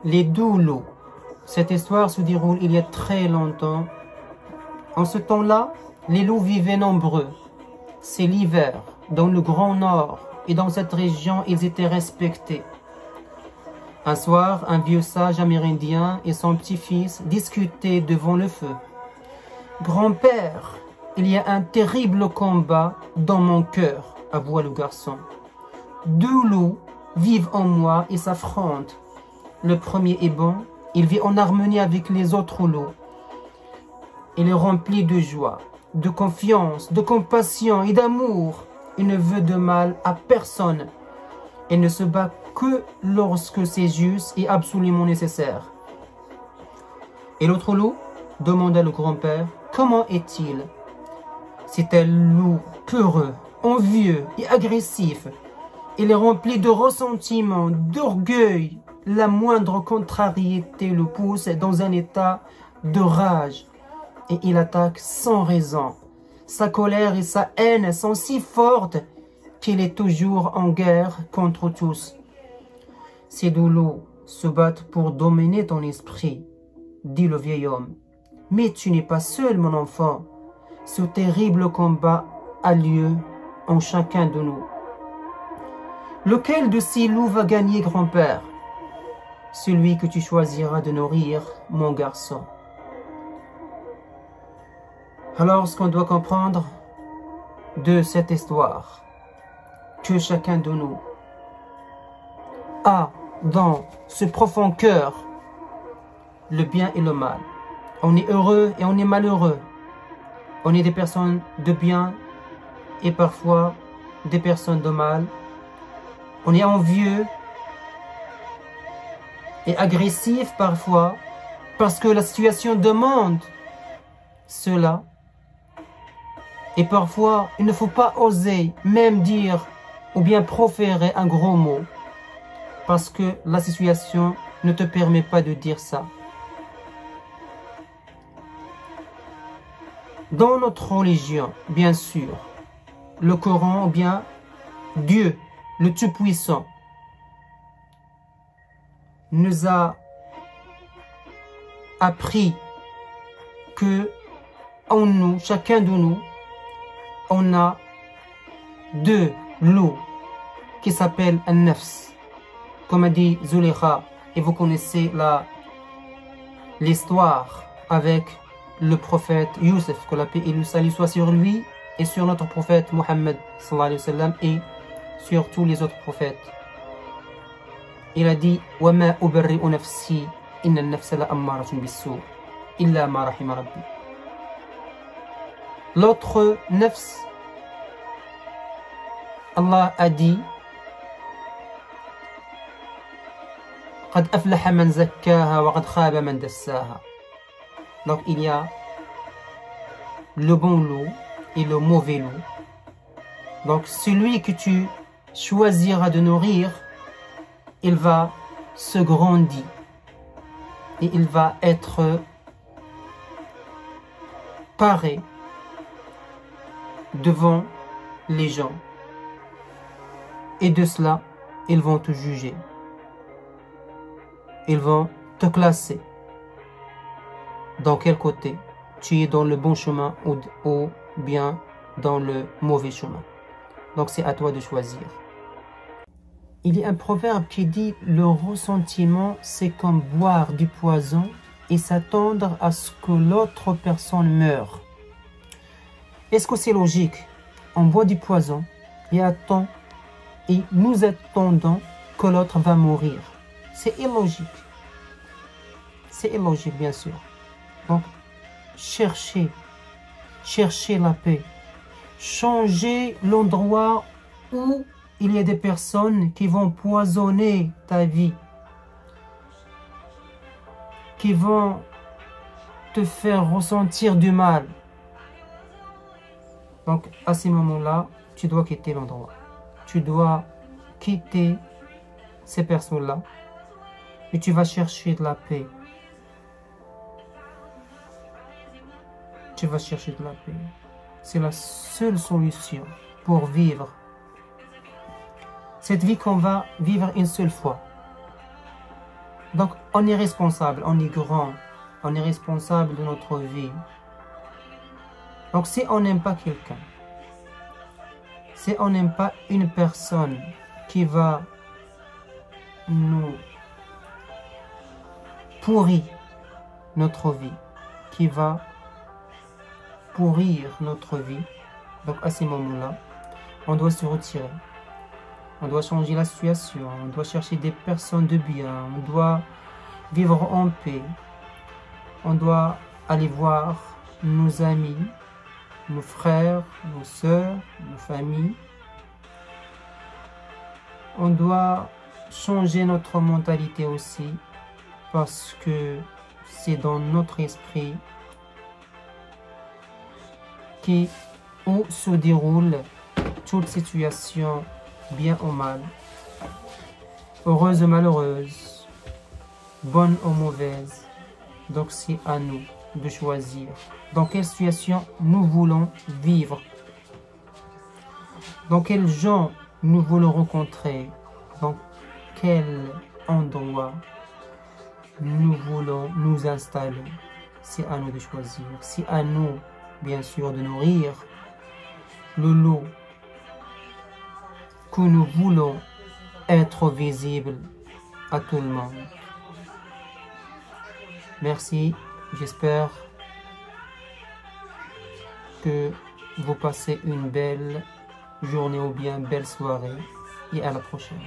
les doulots. Cette histoire se déroule il y a très longtemps. En ce temps-là, les loups vivaient nombreux. C'est l'hiver, dans le Grand Nord, et dans cette région, ils étaient respectés. Un soir, un vieux sage amérindien et son petit-fils discutaient devant le feu. « Grand-père, il y a un terrible combat dans mon cœur, » avoua le garçon. « Deux loups vivent en moi et s'affrontent. Le premier est bon, il vit en harmonie avec les autres loups. Il est rempli de joie, de confiance, de compassion et d'amour. Il ne veut de mal à personne. Il ne se bat que lorsque c'est juste et absolument nécessaire. » Et l'autre loup demanda le grand-père, « Comment est-il » ? « C'est un loup peureux, envieux et agressif. Il est rempli de ressentiment, d'orgueil. La moindre contrariété le pousse dans un état de rage. Et il attaque sans raison. Sa colère et sa haine sont si fortes qu'il est toujours en guerre contre tous. Ces deux loups se battent pour dominer ton esprit, dit le vieil homme. Mais tu n'es pas seul, mon enfant. Ce terrible combat a lieu en chacun de nous. Lequel de ces loups va gagner, grand-père? Celui que tu choisiras de nourrir, mon garçon. Alors, ce qu'on doit comprendre de cette histoire, que chacun de nous a dans ce profond cœur le bien et le mal. On est heureux et on est malheureux. On est des personnes de bien et parfois des personnes de mal. On est envieux et agressif parfois parce que la situation demande cela. Et parfois, il ne faut pas oser même dire ou bien proférer un gros mot parce que la situation ne te permet pas de dire ça. Dans notre religion, bien sûr, le Coran ou bien Dieu, le Tout-Puissant, nous a appris que en nous, chacun de nous, on a deux loups qui s'appellent un nafs, comme a dit Zulekha, et vous connaissez l'histoire avec le prophète Youssef, que la paix et le salut soit sur lui et sur notre prophète Mohammed sallallahu alayhi wa sallam et sur tous les autres prophètes. Il a dit وَمَا أُبَرِّئُ نَفْسِي إِنَّ النَّفْسَ لَأَمَّارَةٌ بِالسُّوءِ إِلَّا مَا رَحِمَ رَبِّي. L'autre nafs, Allah a dit قَدْ أَفْلَحَ مَنْ زَكَّاهَا وَقَدْ خَابَ مَنْ دَسَّاهَا. Donc il y a le bon loup et le mauvais loup. Donc celui que tu choisiras de nourrir, il va se grandir et il va être paré devant les gens. Et de cela, ils vont te juger. Ils vont te classer. Dans quel côté tu es dans le bon chemin ou bien dans le mauvais chemin. Donc c'est à toi de choisir. Il y a un proverbe qui dit « Le ressentiment, c'est comme boire du poison et s'attendre à ce que l'autre personne meure. » Est-ce que c'est logique? On boit du poison et nous attendons que l'autre va mourir. C'est illogique. C'est illogique, bien sûr. Donc, cherchez la paix. Changez l'endroit où il y a des personnes qui vont poisonner ta vie, qui vont te faire ressentir du mal. Donc, à ces moments-là, tu dois quitter l'endroit. Tu dois quitter ces personnes-là et tu vas chercher de la paix. Tu vas chercher de la paix. C'est la seule solution pour vivre. Cette vie qu'on va vivre une seule fois. Donc, on est responsable, on est grand, on est responsable de notre vie. Donc, si on n'aime pas quelqu'un, si on n'aime pas une personne qui va nous pourrir notre vie, qui va pourrir notre vie, donc à ces moments-là, on doit se retirer. On doit changer la situation, on doit chercher des personnes de bien, on doit vivre en paix, on doit aller voir nos amis, nos frères, nos sœurs, nos familles. On doit changer notre mentalité aussi parce que c'est dans notre esprit où se déroule toute situation, bien ou mal, heureuse ou malheureuse, bonne ou mauvaise. Donc c'est à nous de choisir dans quelle situation nous voulons vivre, dans quels gens nous voulons rencontrer, dans quel endroit nous voulons nous installer. C'est à nous de choisir. C'est à nous, bien sûr, de nourrir le lot que nous voulons être visible à tout le monde. Merci, j'espère que vous passez une belle journée ou bien belle soirée et à la prochaine.